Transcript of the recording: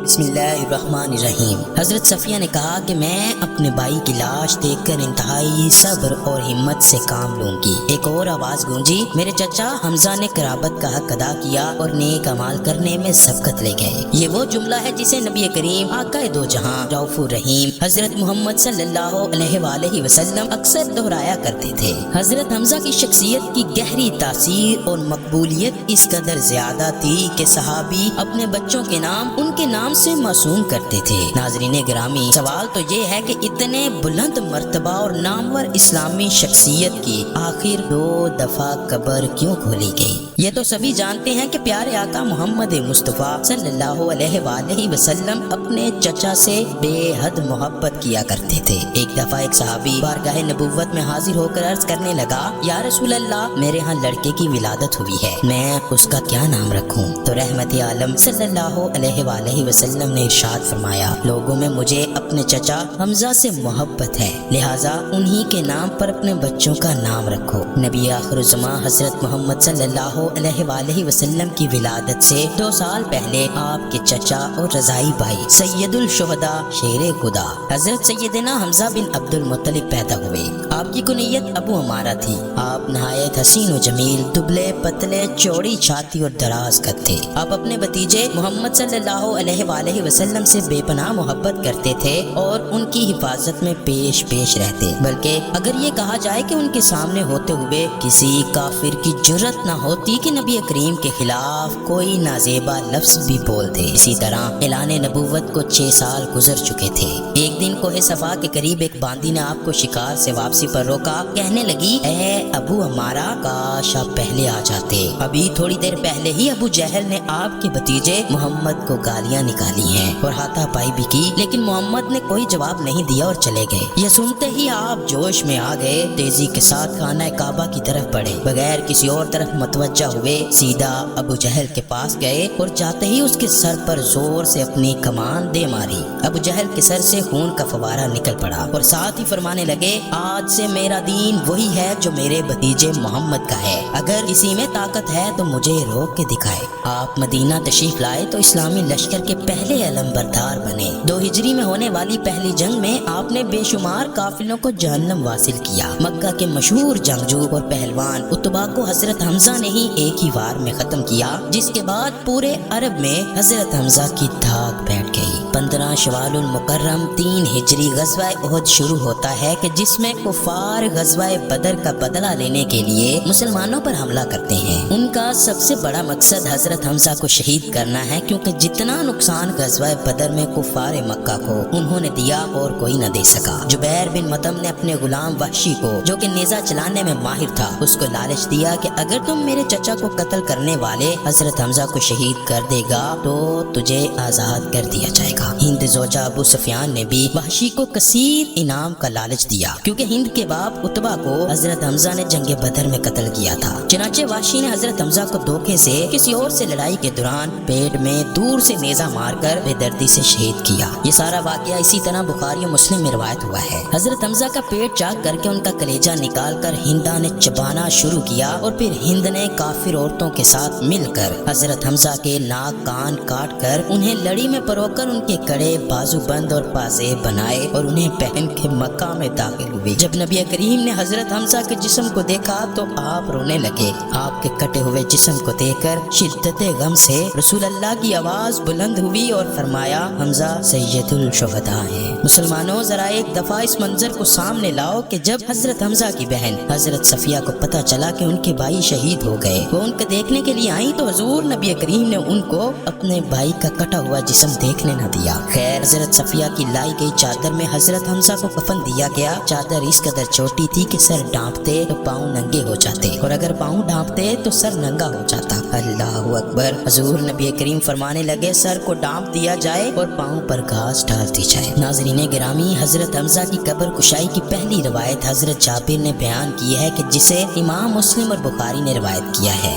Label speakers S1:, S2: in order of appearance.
S1: بسم اللہ الرحمن الرحیم۔ حضرت صفیہ نے کہا کہ میں اپنے بھائی کی لاش دیکھ کر انتہائی صبر اور ہمت سے کام لوں گی۔ ایک اور آواز گونجی، میرے چچا حمزہ نے قرابت کا حق ادا کیا اور نیک اعمال کرنے میں سبقت لے گئے۔ یہ وہ جملہ ہے جسے نبی کریم آقا دو جہاں رؤوف الرحیم حضرت محمد صلی اللہ علیہ وآلہ وسلم اکثر دہرایا کرتے تھے۔ حضرت حمزہ کی شخصیت کی گہری تاثیر اور مقبولیت اس قدر زیادہ تھی کہ صحابی اپنے بچوں کے نام ان کے نام سے معصوم کرتے تھے۔ ناظرین گرامی، سوال تو یہ ہے کہ اتنے بلند مرتبہ اور نامور اسلامی شخصیت کی آخر 2 دفعہ قبر کیوں کھولی گئی؟ یہ تو سبھی جانتے ہیں کہ پیارے آقا محمد مصطفیٰ صلی اللہ علیہ وآلہ وسلم اپنے چچا سے بے حد محبت کیا کرتے تھے۔ ایک دفعہ ایک صحابی بارگاہ نبوت میں حاضر ہو کر عرض کرنے لگا، یا رسول اللہ، میرے ہاں لڑکے کی ولادت ہوئی ہے، میں اس کا کیا نام رکھوں؟ تو رحمت عالم صلی اللہ علیہ وآلہ وسلم نے ارشاد فرمایا، لوگوں میں مجھے اپنے چچا حمزہ سے محبت ہے، لہٰذا انہی کے نام پر اپنے بچوں کا نام رکھو۔ نبی آخر الزماں حضرت محمد صلی اللہ علیہ وآلہ وسلم کی ولادت سے 2 سال پہلے آپ کے چچا اور رضائی بھائی سید الشہداء شیر خدا حضرت سیدنا حمزہ بن عبد المطلب پیدا ہوئے۔ آپ کی کنیت ابو عمارہ تھی۔ آپ نہایت حسین و جمیل، دبلے پتلے، چوڑی چھاتی اور دراز قد تھے۔ آپ اپنے بھتیجے محمد صلی اللہ علیہ وآلہ وسلم سے بے پناہ محبت کرتے تھے اور ان کی حفاظت میں پیش رہتے، بلکہ اگر یہ کہا جائے کہ ان کے سامنے ہوتے ہوئے کسی کافر کی جرأت نہ ہوتی کہ نبی کریم کے خلاف کوئی نازیبا لفظ بھی بول دے۔ اسی طرح اعلان نبوت کو 6 سال گزر چکے تھے۔ ایک دن کوہ صفا کے قریب ایک باندی نے آپ کو شکار سے واپسی پر روکا، کہنے لگی، اے ابو عمارہ، کاش آپ پہلے آ جاتے، ابھی تھوڑی دیر پہلے ہی ابو جہل نے آپ کے بھتیجے محمد کو گالیاں نکالی ہیں اور ہاتھا پائی بھی کی، لیکن محمد نے کوئی جواب نہیں دیا اور چلے گئے۔ یہ سنتے ہی آپ جوش میں آ گئے، تیزی کے ساتھ خانہ کعبہ کی طرف بڑھے، بغیر کسی اور طرف متوجہ ہوئے سیدھا ابو جہل کے پاس گئے اور جاتے ہی اس کے سر پر زور سے اپنی کمان دے ماری۔ ابو جہل کے سر سے خون کا فوارہ نکل پڑا اور ساتھ ہی فرمانے لگے، آج سے میرا دین وہی ہے جو میرے بھتیجے محمد کا ہے، اگر اسی میں طاقت ہے تو مجھے روک کے دکھائے۔ آپ مدینہ تشریف لائے تو اسلامی لشکر کے پہلے علم بردار بنے۔ 2 ہجری میں ہونے والی پہلی جنگ میں آپ نے بے شمار قافلوں کو جہنم واصل کیا۔ مکہ کے مشہور جنگجو اور پہلوان اتبا کو حضرت حمزہ نے ہی ایک ہی وار میں ختم کیا، جس کے بعد پورے عرب میں حضرت حمزہ کی دھاک بیٹھ گئی۔ 15 شوال المکرم 3 ہجری غزوہ احد شروع ہوتا ہے کہ جس میں کفار غزوہ بدر کا بدلہ لینے کے لیے مسلمانوں پر حملہ کرتے ہیں۔ ان کا سب سے بڑا مقصد حضرت حمزہ کو شہید کرنا ہے، کیونکہ جتنا نقصان غزوہ بدر میں کفار مکہ کو انہوں نے دیا اور کوئی نہ دے سکا۔ جبیر بن مطعم نے اپنے غلام وحشی کو، جو کہ نیزہ چلانے میں ماہر تھا، اس کو لالچ دیا کہ اگر تم میرے چچا کو قتل کرنے والے حضرت حمزہ کو شہید کر دے گا تو تجھے آزاد کر دیا جائے گا۔ ہند زوجہ ابو سفیان نے بھی وحشی کو کثیر انعام کا لالچ دیا، کیونکہ ہند کے باپ اتبا کو حضرت حمزہ نے جنگ بدر میں قتل کیا تھا۔ چنانچہ وحشی نے حضرت حمزہ کو دھوکے سے کسی اور سے لڑائی کے دوران پیٹ میں دور سے نیزہ مار کر بے دردی سے شہید کیا۔ یہ سارا واقعہ اسی طرح بخاری و مسلم میں روایت ہوا ہے۔ حضرت حمزہ کا پیٹ چاک کر کے ان کا کلیجہ نکال کر ہندا نے چبانا شروع کیا اور پھر ہند نے کافر عورتوں کے ساتھ مل کر حضرت حمزہ کے ناک کان کاٹ کر انہیں لڑی میں پرو کر ان کے کڑے بازو بند اور پازیب بنائے اور انہیں پہن کے مکہ میں داخل ہوئے۔ جب نبی کریم نے حضرت حمزہ کے جسم کو دیکھا تو آپ رونے لگے۔ آپ کے کٹے ہوئے جسم کو دیکھ کر شدت غم سے رسول اللہ کی آواز بلند ہوئی اور فرمایا، حمزہ سید الشہداء ہیں۔ مسلمانوں، ذرا ایک دفعہ اس منظر کو سامنے لاؤ کہ جب حضرت حمزہ کی بہن حضرت صفیہ کو پتہ چلا کہ ان کے بھائی شہید ہو گئے، وہ ان کو دیکھنے کے لیے آئیں تو حضور نبی کریم نے ان کو اپنے بھائی کا کٹا ہوا جسم دیکھنے نہ دیا۔ خیر، حضرت صفیہ کی لائی گئی چادر میں حضرت حمزہ کو کفن دیا گیا۔ چادر اس قدر چھوٹی تھی کہ سر ڈھانپتے تو پاؤں ننگے ہو جاتے اور اگر پاؤں ڈھانپتے تو سر ننگا ہو جاتا۔ اللہ اکبر۔ حضور نبی کریم فرمانے لگے، سر کو ڈھانپ دیا جائے اور پاؤں پر گھاس ڈال دی جائے۔ ناظرین گرامی، حضرت حمزہ کی قبر کشائی کی پہلی روایت حضرت جابر نے بیان کی ہے کہ جسے امام مسلم اور بخاری نے روایت کیا ہے۔